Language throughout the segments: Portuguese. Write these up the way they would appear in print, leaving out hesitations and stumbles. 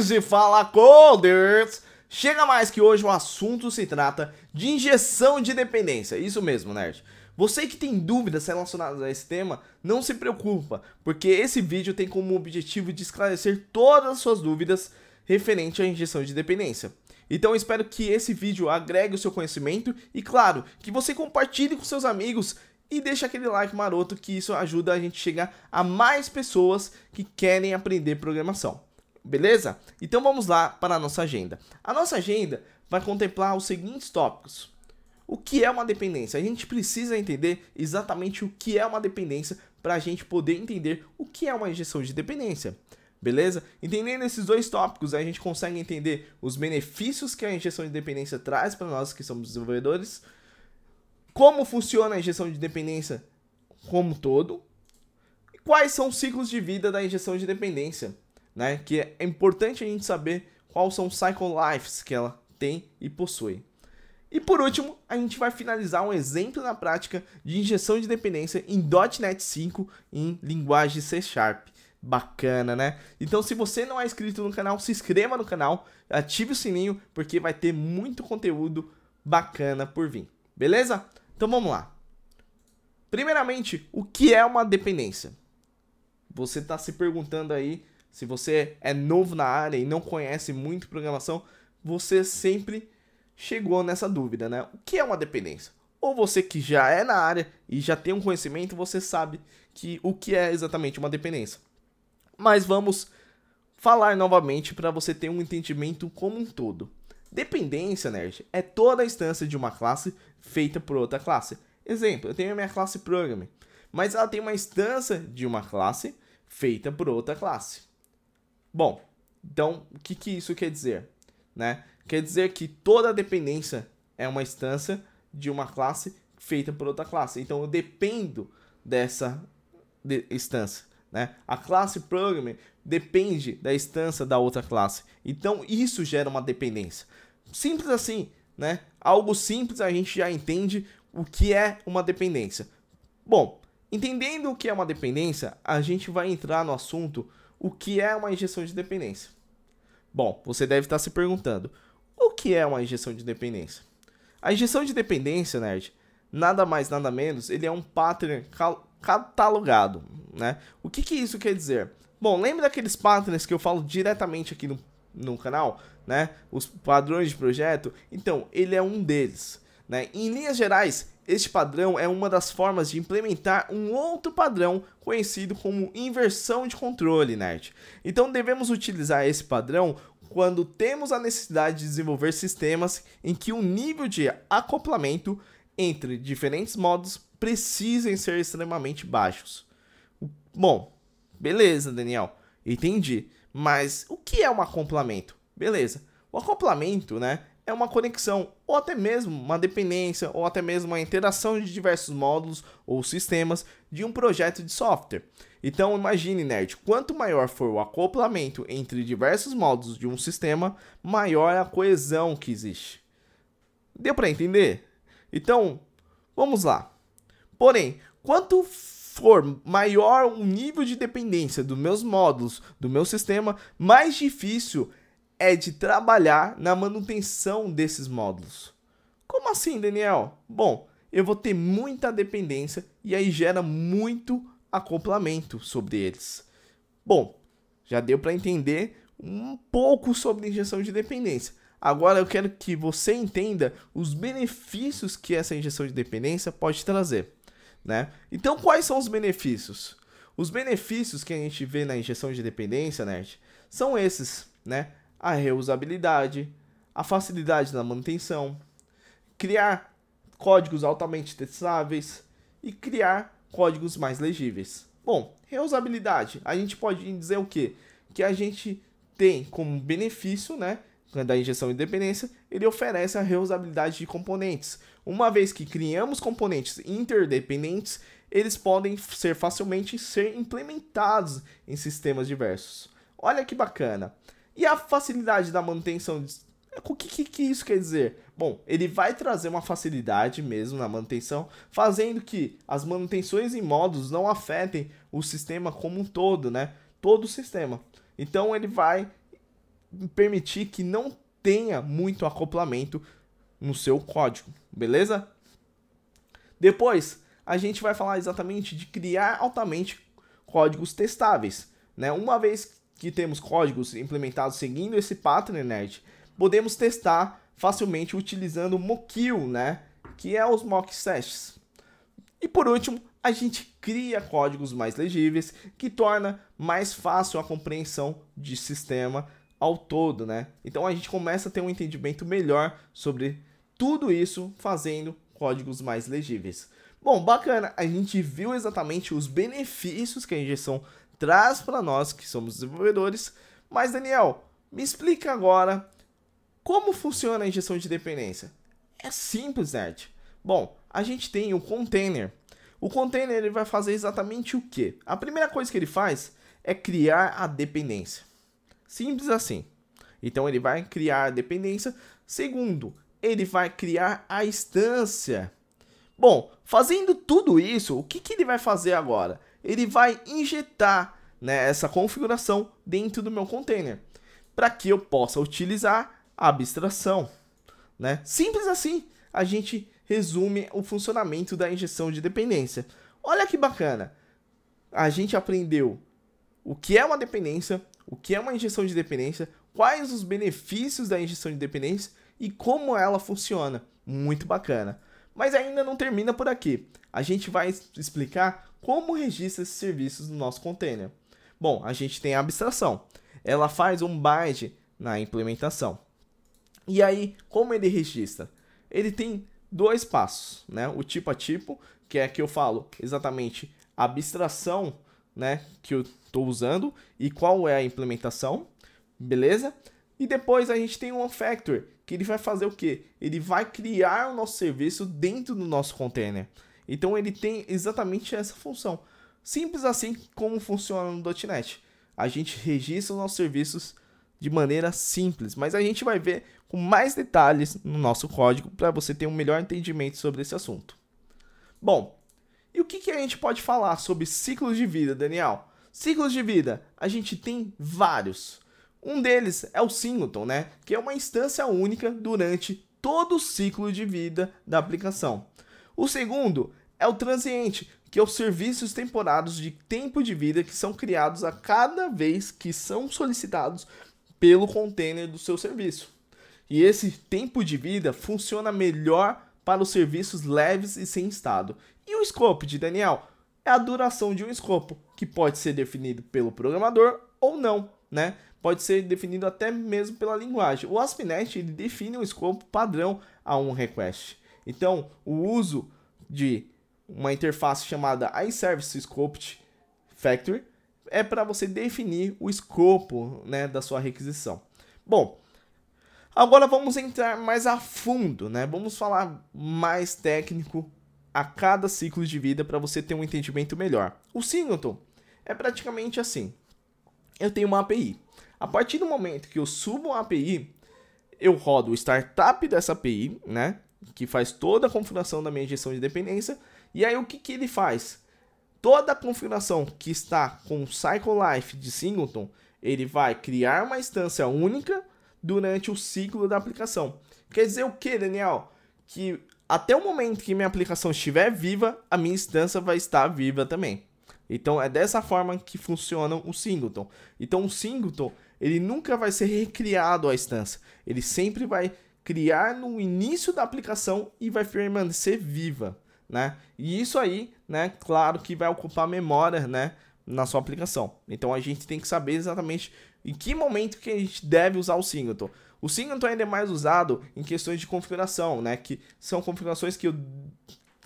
nerds e fala coders! Chega mais que hoje o assunto se trata de injeção de dependência, isso mesmo, nerd. Você que tem dúvidas relacionadas a esse tema, não se preocupa, porque esse vídeo tem como objetivo de esclarecer todas as suas dúvidas referente à injeção de dependência. Então eu espero que esse vídeo agregue o seu conhecimento e, claro, que você compartilhe com seus amigos e deixe aquele like maroto, que isso ajuda a gente a chegar a mais pessoas que querem aprender programação. Beleza? Então vamos lá para a nossa agenda. A nossa agenda vai contemplar os seguintes tópicos. O que é uma dependência? A gente precisa entender exatamente o que é uma dependência para a gente poder entender o que é uma injeção de dependência. Beleza? Entendendo esses dois tópicos, a gente consegue entender os benefícios que a injeção de dependência traz para nós que somos desenvolvedores, como funciona a injeção de dependência como um todo, e quais são os ciclos de vida da injeção de dependência, né? Que é importante a gente saber quais são os cycle lives que ela tem e possui. E por último, a gente vai finalizar um exemplo na prática de injeção de dependência em .NET 5 em linguagem C#. Bacana, né? Então, se você não é inscrito no canal, se inscreva no canal, ative o sininho, porque vai ter muito conteúdo bacana por vir. Beleza? Então vamos lá. Primeiramente, o que é uma dependência? Você está se perguntando aí, se você é novo na área e não conhece muito programação, você sempre chegou nessa dúvida, né? O que é uma dependência? Ou você que já é na área e já tem um conhecimento, você sabe o que é exatamente uma dependência. Mas vamos falar novamente para você ter um entendimento como um todo. Dependência, nerd, é toda a instância de uma classe feita por outra classe. Exemplo, eu tenho a minha classe Programming, mas ela tem uma instância de uma classe feita por outra classe. Bom, então o que isso quer dizer? Né? Quer dizer que toda dependência é uma instância de uma classe feita por outra classe. Então eu dependo dessa instância. Né? A classe Programming depende da instância da outra classe. Então isso gera uma dependência. Simples assim, né? Algo simples, a gente já entende o que é uma dependência. Bom, entendendo o que é uma dependência, a gente vai entrar no assunto o que é uma injeção de dependência. Bom, você deve estar se perguntando, o que é uma injeção de dependência? A injeção de dependência, nerd, nada mais nada menos, ele é um pattern catalogado, né? O que isso quer dizer? Bom, lembra daqueles patterns que eu falo diretamente aqui no canal, né? Os padrões de projeto? Então, ele é um deles, né? Em linhas gerais, este padrão é uma das formas de implementar um outro padrão conhecido como inversão de controle, nerd. Então, devemos utilizar esse padrão quando temos a necessidade de desenvolver sistemas em que o nível de acoplamento entre diferentes modos precisem ser extremamente baixos. Bom, beleza, Daniel, entendi. Mas o que é um acoplamento? Beleza, o acoplamento, né, é uma conexão, ou até mesmo uma dependência, ou até mesmo uma interação de diversos módulos ou sistemas de um projeto de software. Então imagine, nerd, quanto maior for o acoplamento entre diversos módulos de um sistema, maior é a coesão que existe. Deu para entender? Então, vamos lá. Porém, quanto for maior o nível de dependência dos meus módulos, do meu sistema, mais difícil é de trabalhar na manutenção desses módulos. Como assim, Daniel? Bom, eu vou ter muita dependência e aí gera muito acoplamento sobre eles. Bom, já deu para entender um pouco sobre injeção de dependência. Agora eu quero que você entenda os benefícios que essa injeção de dependência pode trazer, né? Então, quais são os benefícios? Os benefícios que a gente vê na injeção de dependência, nerd, são esses, né? A reusabilidade, a facilidade na manutenção, criar códigos altamente testáveis e criar códigos mais legíveis. Bom, reusabilidade, a gente pode dizer o quê? Que a gente tem como benefício, né, da injeção de dependência, ele oferece a reusabilidade de componentes. Uma vez que criamos componentes interdependentes, eles podem facilmente ser implementados em sistemas diversos. Olha que bacana. E a facilidade da manutenção, o que isso quer dizer? Bom, ele vai trazer uma facilidade mesmo na manutenção, fazendo que as manutenções em módulos não afetem o sistema como um todo, né? Todo o sistema. Então ele vai permitir que não tenha muito acoplamento no seu código, beleza? Depois, a gente vai falar exatamente de criar altamente códigos testáveis, né? Uma vez que temos códigos implementados seguindo esse pattern, nerd, podemos testar facilmente utilizando o Mockil, né? Que é os mock tests. E por último, a gente cria códigos mais legíveis, que torna mais fácil a compreensão de sistema ao todo, né? Então a gente começa a ter um entendimento melhor sobre tudo isso fazendo códigos mais legíveis. Bom, bacana, a gente viu exatamente os benefícios que a injeção traz para nós que somos desenvolvedores, mas Daniel, me explica agora como funciona a injeção de dependência. É simples, nerd. Bom, a gente tem o container. O container ele vai fazer exatamente o quê? A primeira coisa que ele faz é criar a dependência. Simples assim. Então ele vai criar a dependência. Segundo, ele vai criar a instância. Bom, fazendo tudo isso, o que ele vai fazer agora? Ele vai injetar, né, essa configuração dentro do meu container, para que eu possa utilizar a abstração, né? Simples assim, a gente resume o funcionamento da injeção de dependência. Olha que bacana, a gente aprendeu o que é uma dependência, o que é uma injeção de dependência, quais os benefícios da injeção de dependência e como ela funciona. Muito bacana. Mas ainda não termina por aqui. A gente vai explicar como registra esses serviços no nosso container. Bom, a gente tem a abstração. Ela faz um bind na implementação. E aí, como ele registra? Ele tem dois passos, né? O tipo a tipo, que é que eu falo exatamente a abstração, né, que eu estou usando e qual é a implementação, beleza? E depois a gente tem um factor, que ele vai fazer o quê? Ele vai criar o nosso serviço dentro do nosso container. Então ele tem exatamente essa função. Simples assim como funciona no .NET. A gente registra os nossos serviços de maneira simples, mas a gente vai ver com mais detalhes no nosso código para você ter um melhor entendimento sobre esse assunto. Bom, e o que a gente pode falar sobre ciclos de vida, Daniel? Ciclos de vida, a gente tem vários. Um deles é o singleton, né? Que é uma instância única durante todo o ciclo de vida da aplicação. O segundo é o transiente, que é os serviços temporários de tempo de vida que são criados a cada vez que são solicitados pelo container do seu serviço. E esse tempo de vida funciona melhor para os serviços leves e sem estado. E o scope de Daniel é a duração de um escopo, que pode ser definido pelo programador ou não, né? Pode ser definido até mesmo pela linguagem. O ASP.NET ele define um escopo padrão a um request. Então, o uso de uma interface chamada iServiceScoped Factory é para você definir o escopo, né, da sua requisição. Bom, agora vamos entrar mais a fundo, né? Vamos falar mais técnico a cada ciclo de vida para você ter um entendimento melhor. O singleton é praticamente assim. Eu tenho uma API. A partir do momento que eu subo uma API, eu rodo o startup dessa API, né? Que faz toda a configuração da minha injeção de dependência. E aí o que ele faz? Toda a configuração que está com o cycle life de singleton, ele vai criar uma instância única durante o ciclo da aplicação. Quer dizer o que, Daniel? Que até o momento que minha aplicação estiver viva, a minha instância vai estar viva também. Então é dessa forma que funciona o singleton. Então o singleton ele nunca vai ser recriado a instância. Ele sempre vai criar no início da aplicação e vai permanecer viva, né? E isso aí, né, claro que vai ocupar memória, né, na sua aplicação. Então a gente tem que saber exatamente em que momento que a gente deve usar o singleton. O singleton ainda é mais usado em questões de configuração, né, que são configurações que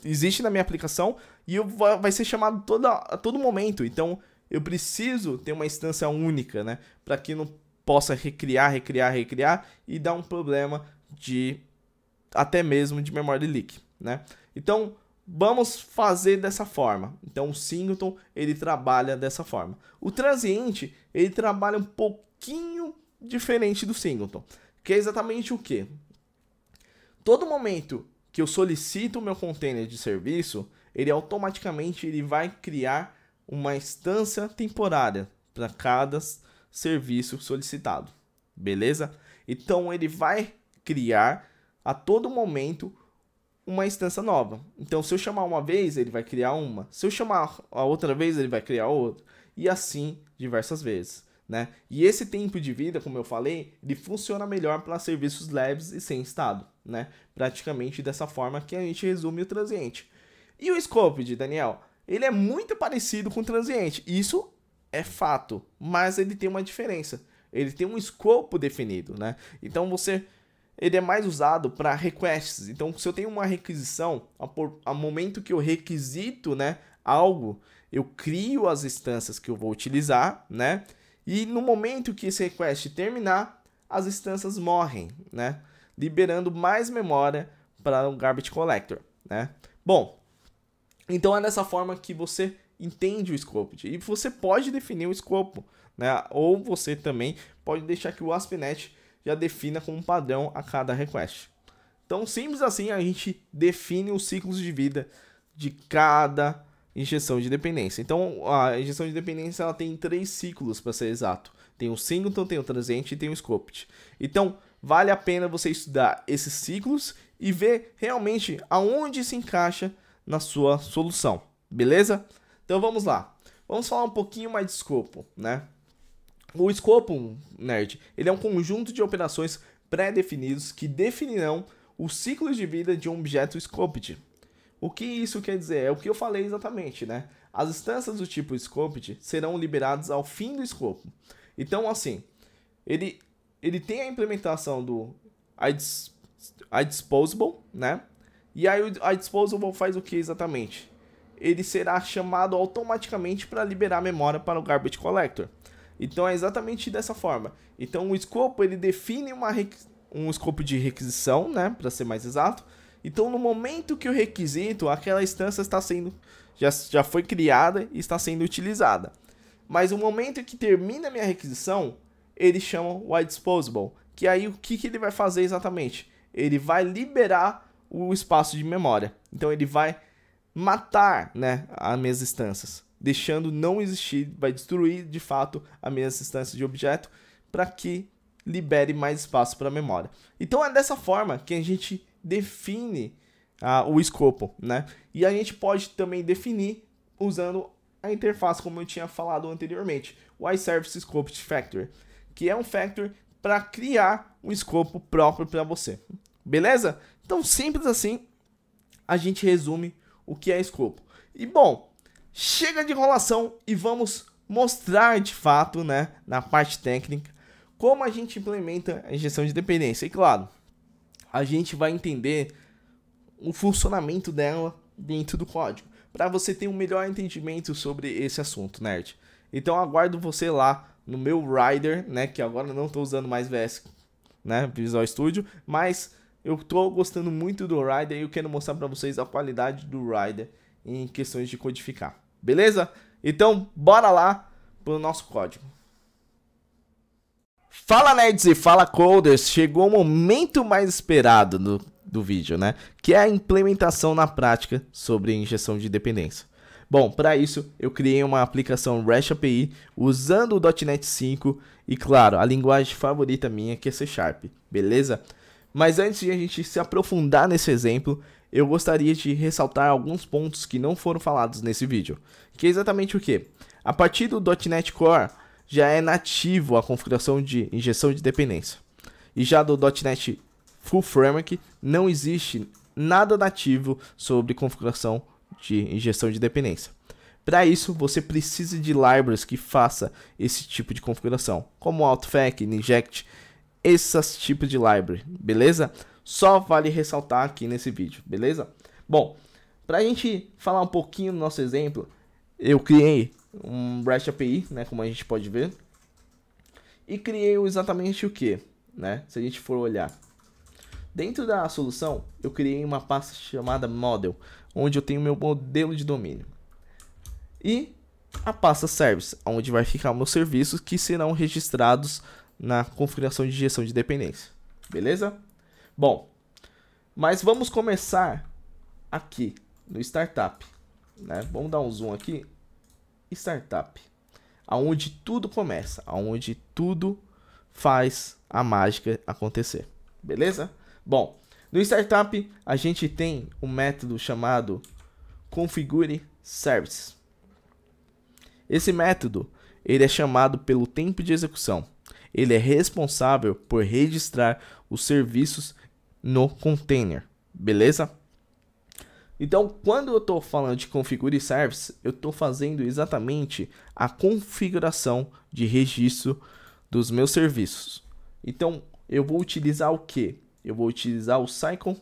existe na minha aplicação e vai ser chamado a todo momento. Então eu preciso ter uma instância única, né, para que não possa recriar e dar um problema de até mesmo de memory leak, né? Então vamos fazer dessa forma. Então o singleton ele trabalha dessa forma. O transiente ele trabalha um pouquinho diferente do singleton, que é exatamente o que? Todo momento que eu solicito o meu container de serviço, ele automaticamente ele vai criar uma instância temporária para cada serviço solicitado. beleza? Então ele vai criar a todo momento uma instância nova. Então se eu chamar uma vez, ele vai criar uma. Se eu chamar a outra vez, ele vai criar outra. E assim diversas vezes, né? E esse tempo de vida, como eu falei, ele funciona melhor para serviços leves e sem estado, né? Praticamente dessa forma que a gente resume o transiente. E o Scoped, Daniel, ele é muito parecido com o transiente. Isso é fato, mas ele tem uma diferença. Ele tem um escopo definido, né? Então ele é mais usado para requests. Então, se eu tenho uma requisição, ao momento que eu requisito, né, algo, eu crio as instâncias que eu vou utilizar, né? E no momento que esse request terminar, as instâncias morrem, né? Liberando mais memória para o Garbage Collector, né? Bom, então é dessa forma que você entende o Scoped. E você pode definir o escopo, né? Ou você também pode deixar que o ASP.NET já defina como padrão a cada request. Então, simples assim, a gente define os ciclos de vida de cada injeção de dependência. Então, a injeção de dependência ela tem 3 ciclos, para ser exato. Tem o singleton, tem o transiente e tem o scoped. Então, vale a pena você estudar esses ciclos e ver realmente aonde se encaixa na sua solução, beleza? Então, vamos lá. Vamos falar um pouquinho mais de escopo, né? O escopo, nerd, ele é um conjunto de operações pré-definidos que definirão os ciclos de vida de um objeto scoped. O que isso quer dizer? É o que eu falei exatamente, né? As instâncias do tipo scoped serão liberadas ao fim do escopo. Então, assim, ele tem a implementação do iDisposable, né? E aí o iDisposable faz o que exatamente? Ele será chamado automaticamente para liberar memória para o Garbage Collector. Então é exatamente dessa forma. Então o escopo ele define um escopo de requisição, né, para ser mais exato. Então no momento que o requisito, aquela instância está sendo já foi criada e está sendo utilizada. Mas no momento que termina a minha requisição, ele chama o iDisposable, que aí o que ele vai fazer exatamente? Ele vai liberar o espaço de memória. Então ele vai matar, né, as minhas instâncias, deixando não existir, vai destruir de fato as minhas instâncias de objeto para que libere mais espaço para a memória. Então é dessa forma que a gente define o escopo, né? E a gente pode também definir usando a interface como eu tinha falado anteriormente, o iService Scoped Factory, que é um factory para criar um escopo próprio para você. Beleza? Então simples assim a gente resume o que é escopo. E bom, chega de enrolação e vamos mostrar de fato, né, na parte técnica, como a gente implementa a injeção de dependência. E claro, a gente vai entender o funcionamento dela dentro do código, para você ter um melhor entendimento sobre esse assunto, nerd. Então aguardo você lá no meu Rider, né, que agora não estou usando mais VS, né, Visual Studio, mas eu estou gostando muito do Rider e eu quero mostrar para vocês a qualidade do Rider em questões de codificar. Beleza? Então, bora lá pro nosso código. Fala nerds e fala coders, chegou o momento mais esperado do vídeo, né? Que é a implementação na prática sobre injeção de dependência. Bom, para isso eu criei uma aplicação REST API usando o .NET 5 e, claro, a linguagem favorita minha que é C#, beleza? Mas antes de a gente se aprofundar nesse exemplo, eu gostaria de ressaltar alguns pontos que não foram falados nesse vídeo. Que é exatamente o que? A partir do .NET Core, já é nativo a configuração de injeção de dependência. E já do .NET Full Framework, não existe nada nativo sobre configuração de injeção de dependência. Para isso, você precisa de libraries que faça esse tipo de configuração, como Autofac, Inject, esses tipos de library, beleza? Só vale ressaltar aqui nesse vídeo, beleza? Bom, para a gente falar um pouquinho do nosso exemplo, eu criei um REST API, né, como a gente pode ver, e criei exatamente o que, né? Se a gente for olhar dentro da solução, eu criei uma pasta chamada model, onde eu tenho meu modelo de domínio, e a pasta service, onde vai ficar meus serviços que serão registrados na configuração de injeção de dependência, beleza? Bom, mas vamos começar aqui no Startup, né? Vamos dar um zoom aqui, Startup, aonde tudo começa, aonde tudo faz a mágica acontecer, beleza? Bom, no startup a gente tem um método chamado configure service. Esse método ele é chamado pelo tempo de execução. Ele é responsável por registrar os serviços no container, beleza? Então, quando eu estou falando de configure service, eu estou fazendo exatamente a configuração de registro dos meus serviços. Então, eu vou utilizar o que? Eu vou utilizar o cycle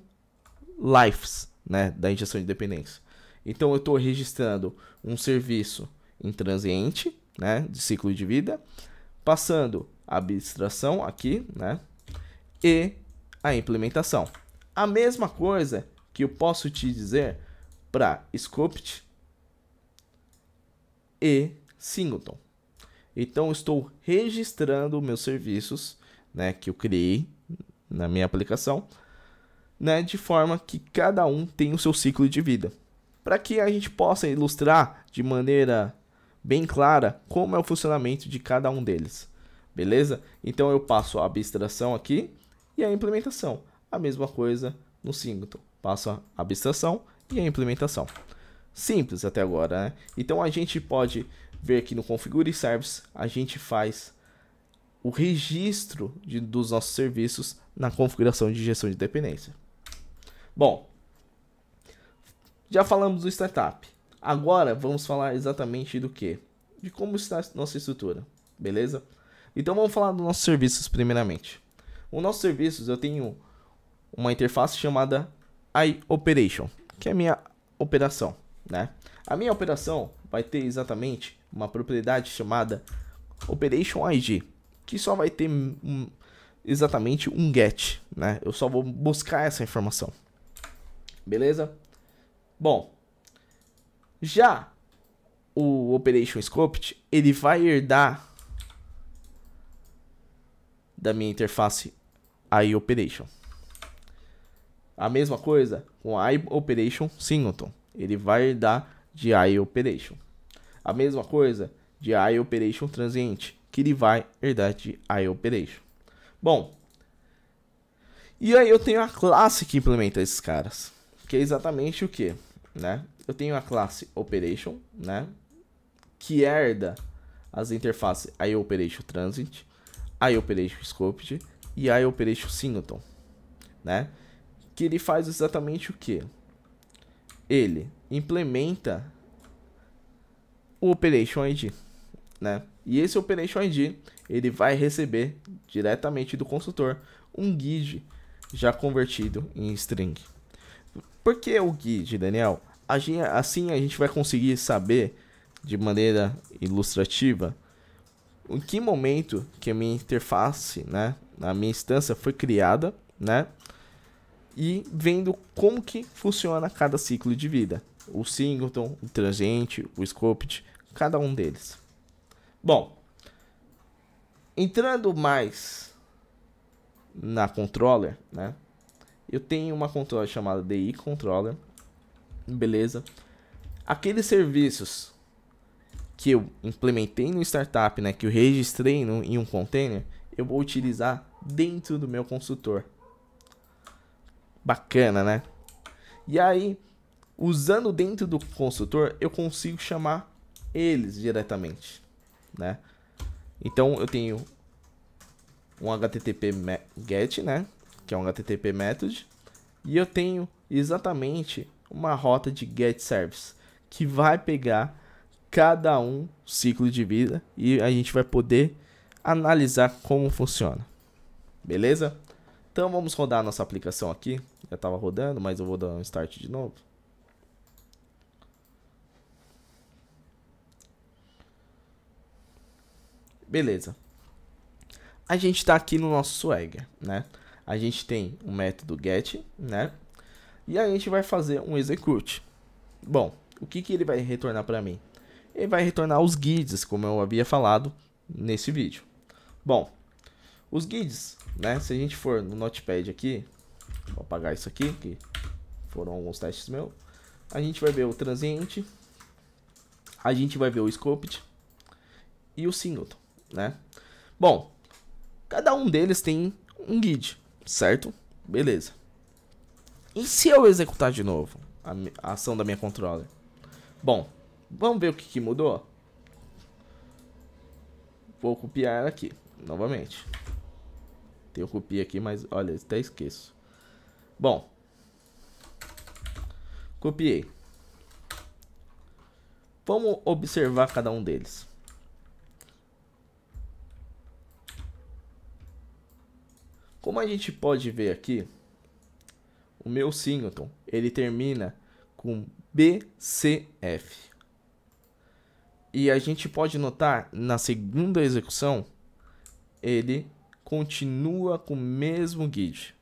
lives, né, da injeção de dependência. Então, eu estou registrando um serviço intransiente, né, de ciclo de vida, passando a abstração aqui, né, e a implementação. A mesma coisa que eu posso te dizer para Scoped e Singleton. Então, eu estou registrando meus serviços, né, que eu criei na minha aplicação, né, de forma que cada um tem o seu ciclo de vida, para que a gente possa ilustrar de maneira bem clara como é o funcionamento de cada um deles, beleza? Então, eu passo a abstração aqui e a implementação. A mesma coisa no Singleton. Passo a abstração e a implementação. Simples até agora, né? Então a gente pode ver que no Configure Service a gente faz o registro dos nossos serviços na configuração de gestão de dependência. Bom, já falamos do startup. Agora vamos falar exatamente do que? De como está a nossa estrutura, beleza? Então vamos falar dos nossos serviços primeiramente. Os nossos serviços eu tenho uma interface chamada iOperation, que é a minha operação, né? A minha operação vai ter exatamente uma propriedade chamada Operation ID, que só vai ter exatamente um get, né? Eu só vou buscar essa informação, beleza? Bom, já o Operation Scoped, ele vai herdar da minha interface iOperation. A mesma coisa com a iOperation Singleton. Ele vai herdar de iOperation. A mesma coisa de iOperation Transiente, que ele vai herdar de iOperation. Bom, e aí eu tenho a classe que implementa esses caras, que é exatamente o que, né? Eu tenho a classe Operation, né, que herda as interfaces iOperation Transit, iOperation Scoped e iOperation Singleton, né? Que ele faz exatamente o que? Ele implementa o Operation ID, né? E esse Operation ID, ele vai receber diretamente do consultor um guide já convertido em string. Por que o guide, Daniel? Assim a gente vai conseguir saber de maneira ilustrativa em que momento que a minha interface, né, a minha instância foi criada, né? E vendo como que funciona cada ciclo de vida. O Singleton, o Transiente, o Scoped, cada um deles. Bom, entrando mais na controller, né? Eu tenho uma controller chamada DI Controller, beleza? Aqueles serviços que eu implementei no startup, né? Que eu registrei em um container, eu vou utilizar dentro do meu consultor. Bacana, né? E aí, usando dentro do consultor, eu consigo chamar eles diretamente, né? Então, eu tenho um HTTP GET, né? Que é um HTTP method. E eu tenho exatamente uma rota de GET service, que vai pegar cada um ciclo de vida e a gente vai poder analisar como funciona. Beleza? Então, vamos rodar a nossa aplicação aqui. Já estava rodando, mas eu vou dar um start de novo. Beleza. A gente está aqui no nosso Swagger, né? A gente tem um método get, né? E a gente vai fazer um execute. Bom, o que ele vai retornar para mim? Ele vai retornar os guides, como eu havia falado nesse vídeo. Bom, os guides, né? Se a gente for no Notepad aqui, vou apagar isso aqui, que foram alguns testes meus. A gente vai ver o Transiente, a gente vai ver o Scoped e o Singleton, né? Bom, Cada um deles tem um guide, certo? Beleza. E se eu executar de novo a ação da minha controller? Bom, vamos ver o que mudou? Vou copiar ela aqui, novamente. Tem um copia aqui, mas olha, até esqueço. Bom, copiei. Vamos observar cada um deles. Como a gente pode ver aqui, o meu singleton, ele termina com BCF. E a gente pode notar, na segunda execução, ele continua com o mesmo guide.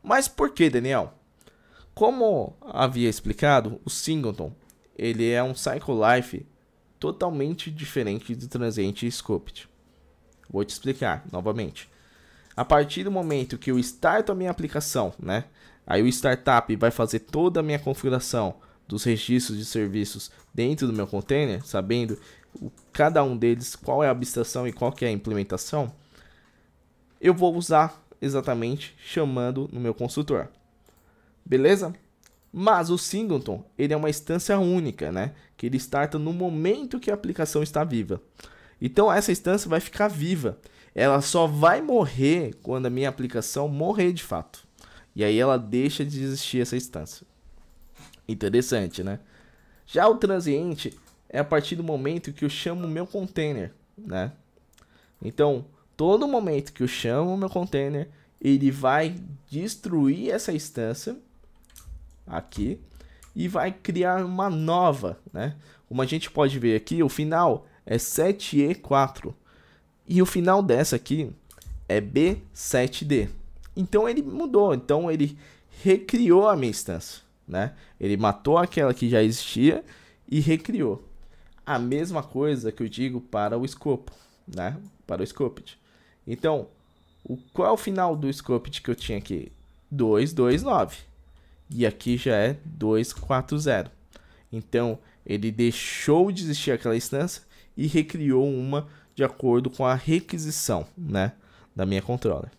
Mas por que, Daniel? Como havia explicado, o singleton, ele é um cycle life totalmente diferente do transiente e scoped. Vou te explicar novamente. A partir do momento que eu starto a minha aplicação, né? Aí o startup vai fazer toda a minha configuração dos registros de serviços dentro do meu container, sabendo cada um deles, qual é a abstração e qual que é a implementação, eu vou usar exatamente chamando no meu construtor. Beleza? Mas o singleton, ele é uma instância única, né? Que ele starta no momento que a aplicação está viva. Então essa instância vai ficar viva. Ela só vai morrer quando a minha aplicação morrer de fato. E aí ela deixa de existir essa instância. Interessante, né? Já o transiente é a partir do momento que eu chamo o meu container, né? Então, todo momento que eu chamo o meu container, ele vai destruir essa instância aqui e vai criar uma nova, né? Como a gente pode ver aqui, o final é 7E4 e o final dessa aqui é B7D. Então ele mudou, então ele recriou a minha instância, né? Ele matou aquela que já existia e recriou. A mesma coisa que eu digo para o escopo, né? Para o scoped. Então, qual é o final do scoped que eu tinha aqui? 229. E aqui já é 240. Então, ele deixou de existir aquela instância e recriou uma de acordo com a requisição, né, da minha controller.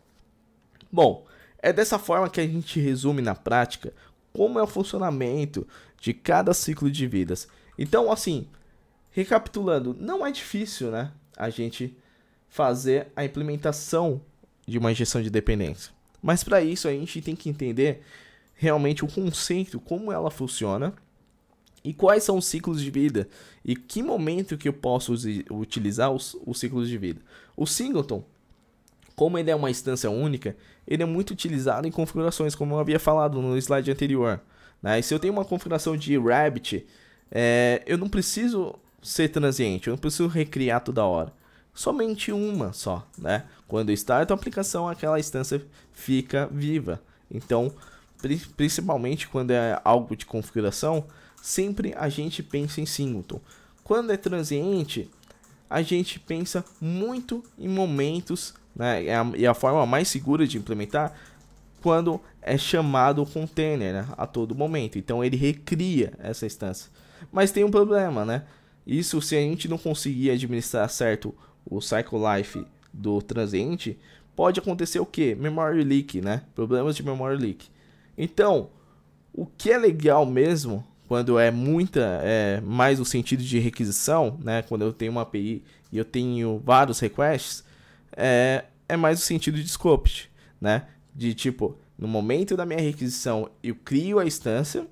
Bom, é dessa forma que a gente resume na prática como é o funcionamento de cada ciclo de vidas. Então, assim, recapitulando, não é difícil, né, a gente fazer a implementação de uma injeção de dependência. Mas para isso a gente tem que entender realmente o conceito, como ela funciona e quais são os ciclos de vida e que momento que eu posso utilizar os ciclos de vida. O singleton, como ele é uma instância única, ele é muito utilizado em configurações, como eu havia falado no slide anterior, né? E se eu tenho uma configuração de Rabbit, eu não preciso ser transiente, eu não preciso recriar toda hora. Somente uma só, né? Quando eu starto a aplicação, aquela instância fica viva. Então, principalmente quando é algo de configuração, sempre a gente pensa em singleton. Quando é transiente, a gente pensa muito em momentos, né? E a forma mais segura de implementar quando é chamado o container, né, a todo momento. Então ele recria essa instância. Mas tem um problema, né? Isso, se a gente não conseguir administrar certo o cycle life do transiente, pode acontecer o que? Memory leak, né? Problemas de memory leak. Então, o que é legal mesmo, quando é mais o sentido de requisição, né? Quando eu tenho uma API e eu tenho vários requests, é mais o sentido de scoped, né? De tipo, no momento da minha requisição, eu crio a instância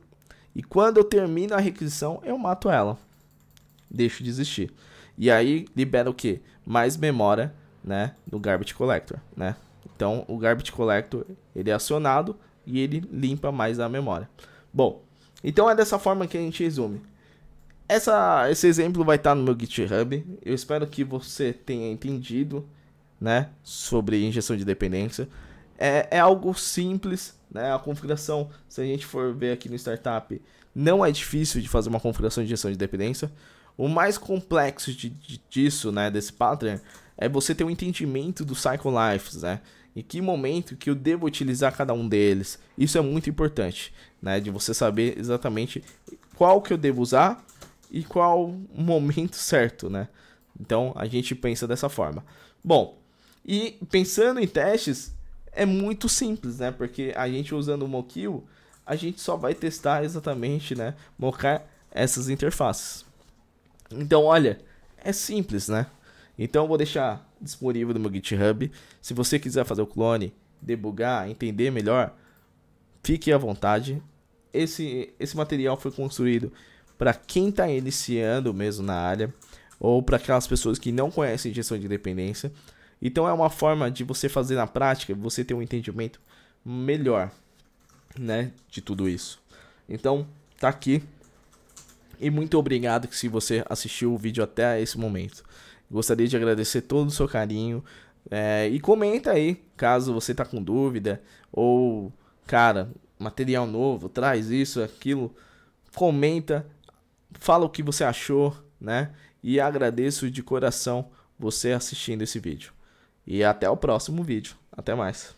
e quando eu termino a requisição, eu mato ela. Deixo de existir. E aí, libera o quê? Mais memória, né? No Garbage Collector, né? Então, o Garbage Collector, ele é acionado e ele limpa mais a memória. Bom, então é dessa forma que a gente resume. Esse exemplo vai estar no meu GitHub. Eu espero que você tenha entendido, né, sobre injeção de dependência. É algo simples, né? A configuração, se a gente for ver aqui no Startup, não é difícil de fazer uma configuração de injeção de dependência. O mais complexo disso, né, desse pattern, é você ter um entendimento do cycle lives, né? Em que momento que eu devo utilizar cada um deles. Isso é muito importante, né? De você saber exatamente qual que eu devo usar e qual o momento certo, né? Então, a gente pensa dessa forma. Bom, E pensando em testes, é muito simples, né? Porque a gente usando o Mockio, a gente só vai testar exatamente, né? Mocar essas interfaces. Então, olha, é simples, né? Então eu vou deixar disponível no meu GitHub. Se você quiser fazer o clone, debugar, entender melhor, fique à vontade. Esse material foi construído para quem está iniciando mesmo na área, ou para aquelas pessoas que não conhecem injeção de dependência. Então é uma forma de você fazer na prática, você ter um entendimento melhor, né, de tudo isso. Então, tá aqui. E muito obrigado se você assistiu o vídeo até esse momento. Gostaria de agradecer todo o seu carinho. E comenta aí, caso você tá com dúvida. Ou, cara, material novo, traz isso, aquilo. Comenta, fala o que você achou, né? E agradeço de coração você assistindo esse vídeo. E até o próximo vídeo. Até mais.